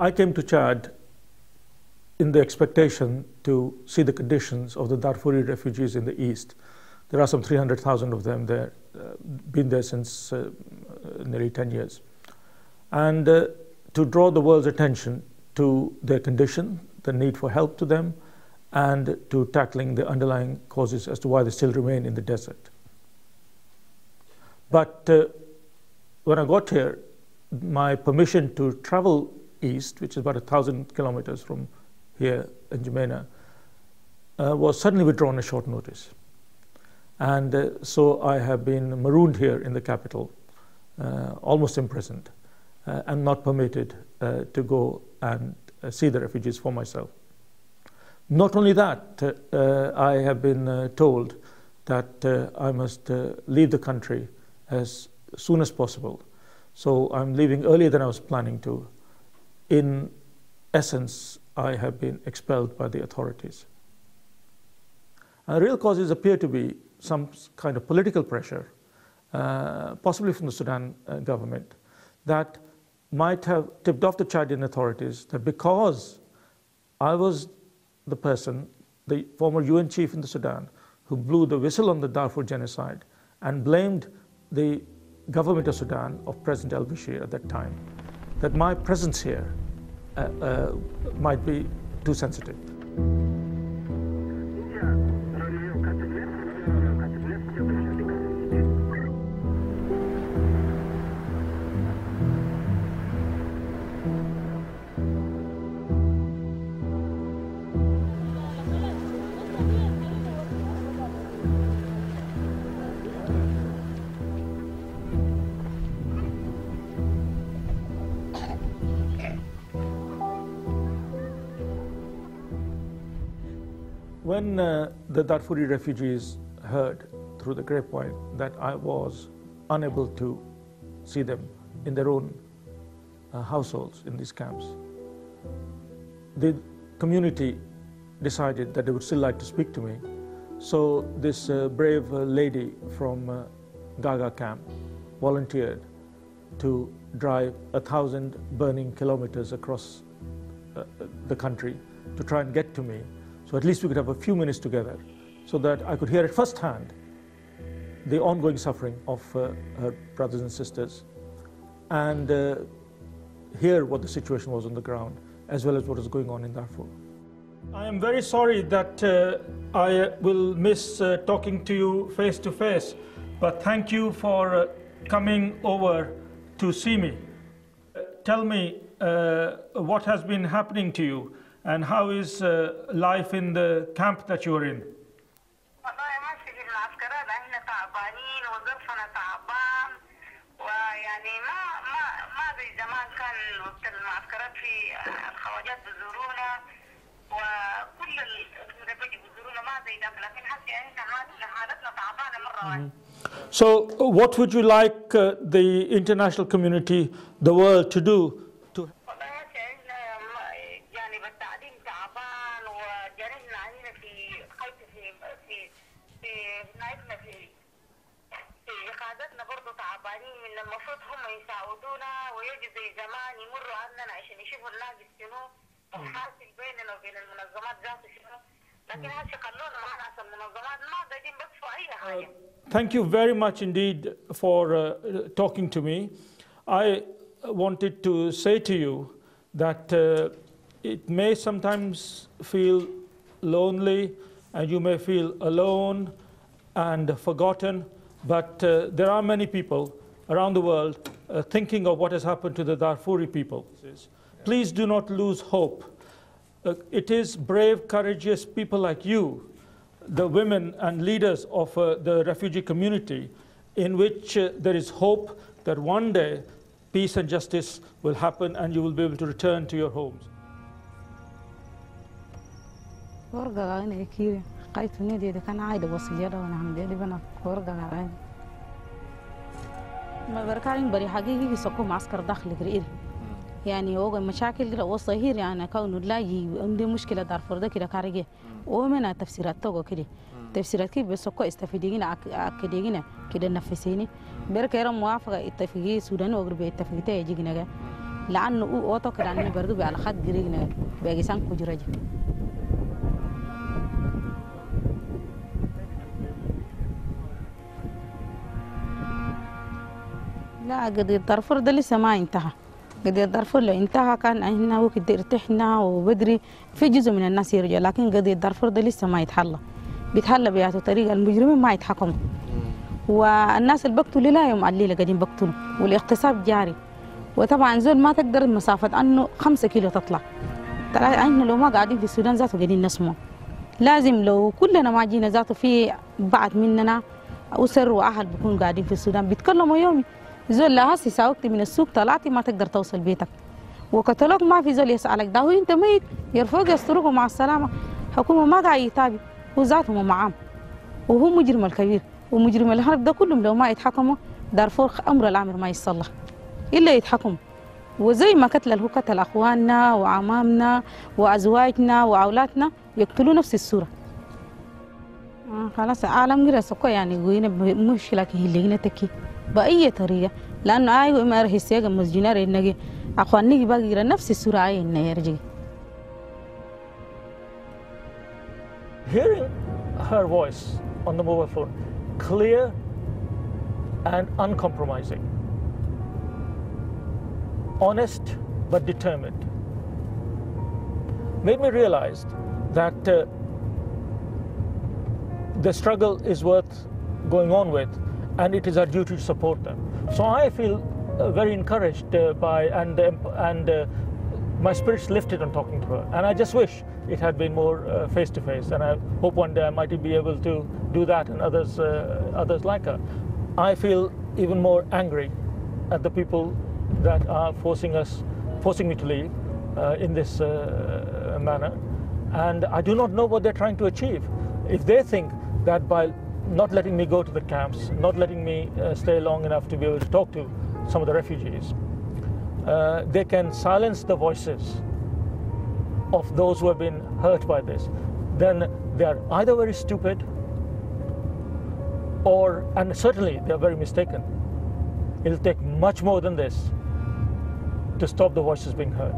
I came to Chad in the expectation to see the conditions of the Darfuri refugees in the east. There are some 300,000 of them there, been there since nearly 10 years. And to draw the world's attention to their condition, the need for help to them, and to tackling the underlying causes as to why they still remain in the desert. But when I got here, my permission to travel east, which is about 1,000 kilometers from here in Jemena, was suddenly withdrawn at short notice. And so I have been marooned here in the capital, almost imprisoned, and not permitted to go and see the refugees for myself. Not only that, I have been told that I must leave the country as soon as possible. So I'm leaving earlier than I was planning to. In essence, I have been expelled by the authorities. And the real causes appear to be some kind of political pressure, possibly from the Sudan government, that might have tipped off the Chadian authorities that because I was the person, the former UN chief in the Sudan, who blew the whistle on the Darfur genocide and blamed the government of Sudan of President al-Bashir at that time, that my presence here might be too sensitive. When the Darfuri refugees heard through the grapevine that I was unable to see them in their own households in these camps, the community decided that they would still like to speak to me. So this brave lady from Gaga camp volunteered to drive 1,000 burning kilometers across the country to try and get to me. So at least we could have a few minutes together so that I could hear at first hand the ongoing suffering of her brothers and sisters and hear what the situation was on the ground as well as what was going on in Darfur. I am very sorry that I will miss talking to you face to face, but thank you for coming over to see me. Tell me what has been happening to you. And how is life in the camp that you are in? So what would you like the international community, the world, to do? Thank you very much indeed for talking to me. I wanted to say to you that it may sometimes feel lonely and you may feel alone and forgotten, but there are many people around the world thinking of what has happened to the Darfuri people. Please do not lose hope. It is brave, courageous people like you, the women and leaders of the refugee community, in which there is hope that one day peace and justice will happen and you will be able to return to your homes. يعني هو مشاكل وصهير يعني كونه لاجي عندي مشكلة دارفور ده كده كارجة ومن تفسيرات توجو كده تفسيرات كيف بس كو استفيدين كده نفسيني بركة موافقة اتفاقية السودان وغربية اتفاقية يجينا لأنه أوتو كراني برضو على خد قرينا باقي سان كجرجة. لا قضية دارفور ده لسه ما انتهى. قضية دارفور لو انتهى كان احنا وكده ارتحنا وبدري في جزء من الناس يرجع، لكن قضية دارفور ده لسه ما يتحلى. بيتحلى بيعطوا طريقة المجرمين ما يتحكموا. والناس اللي بقتلوا لا يوم الليلة قاعدين بقتلوا، والاغتصاب جاري. وطبعا زول ما تقدر مسافة انه 5 كيلو تطلع. ترى احنا لو ما قاعدين في السودان ذاته قاعدين نسمع. لازم لو كلنا ما جينا ذاته في بعض مننا أسر وأهل بيكونوا قاعدين في السودان بيتكلموا يومي. زول لا هسي ساوقتي من السوق طلعتي ما تقدر توصل بيتك. وقتلوك ما في زول يسألك ده هو انت ميت يرفوك يسترقوا مع السلامة. حكومة ما قاعد يتابع وذاتهم معام. وهو مجرم الكبير ومجرم الحرب ده كلهم لو ما يتحكموا دارفور أمر الأمر ما يصلح إلا يتحكموا. وزي ما قتل هو قتل أخواننا وعمامنا وأزواجنا وأولادنا يقتلوا نفس الصورة. خلاص عالم غير سكوا يعني قوينا مشكلة اللي هنا تكي بأي طريقة لأنه أيوة ما رح يسيق مسجنا رينجي أخواني باقي نفس الصورة أي إنه يرجع. Hearing her voice on the mobile phone, clear and uncompromising, honest but determined, made me realize that the struggle is worth going on with, and it is our duty to support them. So I feel very encouraged by and my spirit's lifted on talking to her, and I just wish it had been more face to face, and I hope one day I might be able to do that and others like her. I feel even more angry at the people that are forcing me to leave in this manner, and I do not know what they're trying to achieve. If they think that by not letting me go to the camps, not letting me stay long enough to be able to talk to some of the refugees, they can silence the voices of those who have been hurt by this, then they are either very stupid and certainly they are very mistaken. It'll take much more than this to stop the voices being heard.